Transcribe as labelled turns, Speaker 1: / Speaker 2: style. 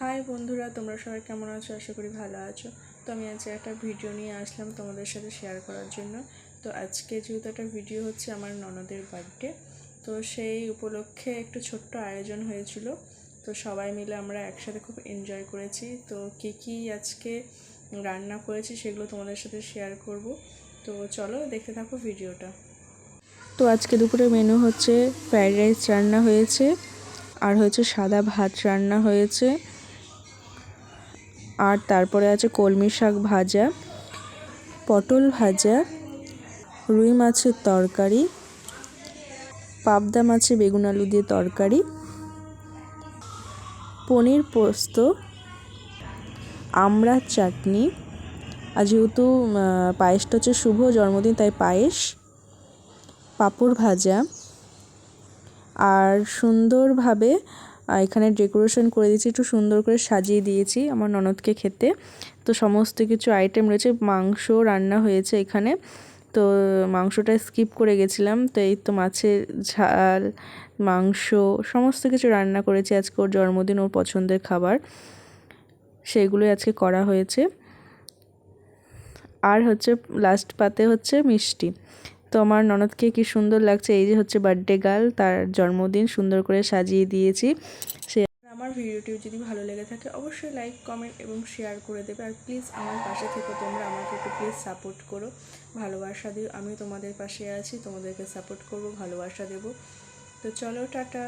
Speaker 1: High বন্ধুরা, তোমরা সবাই কেমন আছো? আশা করি ভালো আছো। তো আমি আজকে একটা ভিডিও নিয়ে আসলাম তোমাদের সাথে শেয়ার করার জন্য। তো আজকে যেহেতু একটা ভিডিও হচ্ছে আমার ননদের বার্থডে, তো সেই উপলক্ষে একটু ছোট্ট আয়োজন হয়েছিল। তো সবাই মিলে আমরা একসাথে খুব এনজয় করেছি। তো কী আজকে রান্না করেছি সেগুলো তোমাদের সাথে শেয়ার করব। তো চলো দেখতে থাকো ভিডিওটা। তো আজকে দুপুরে মেনু হচ্ছে ফ্রাইড রাইস রান্না হয়েছে, আর হয়েছে সাদা ভাত রান্না হয়েছে, আর তারপরে আছে কলমি শাক ভাজা, পটল ভাজা, রুই মাছের তরকারি, পাবদা মাছে বেগুন আলু দিয়ে তরকারি, পনির পোস্ত, আমড়ার চাটনি, আর যেহেতু পায়েসটা হচ্ছে শুভ জন্মদিন তাই পায়েস, পাঁপড় ভাজা, আর সুন্দরভাবে এখানে ডেকোরেশন করে দিয়েছি, একটু সুন্দর করে সাজিয়ে দিয়েছি আমার ননদকে খেতে। তো সমস্ত কিছু আইটেম রয়েছে, মাংস রান্না হয়েছে এখানে। তো মাংসটা স্কিপ করে গেছিলাম, তো এই তো মাছের ঝাল, মাংস সমস্ত কিছু রান্না করেছি আজকে, ওর জন্মদিন, ওর পছন্দের খাবার, সেইগুলোই আজকে করা হয়েছে। আর হচ্ছে লাস্ট পাতে হচ্ছে মিষ্টি। তো আমার ননদকে কি সুন্দর লাগছে, এই যে হচ্ছে বার্থডে গার্ল, তার জন্মদিন সুন্দর করে সাজিয়ে দিয়েছি। আমার ভিডিওটি যদি ভালো লেগে থাকে অবশ্যই লাইক, কমেন্ট এবং শেয়ার করে দেবে। আর প্লিজ আমার পাশে থেকে তোমরা আমাকে একটু প্লিজ সাপোর্ট করো, ভালোবাসা দিও। আমি তোমাদের পাশে আছি, তোমাদেরকে সাপোর্ট করব, ভালোবাসা দেব। তো চলো, টাটা।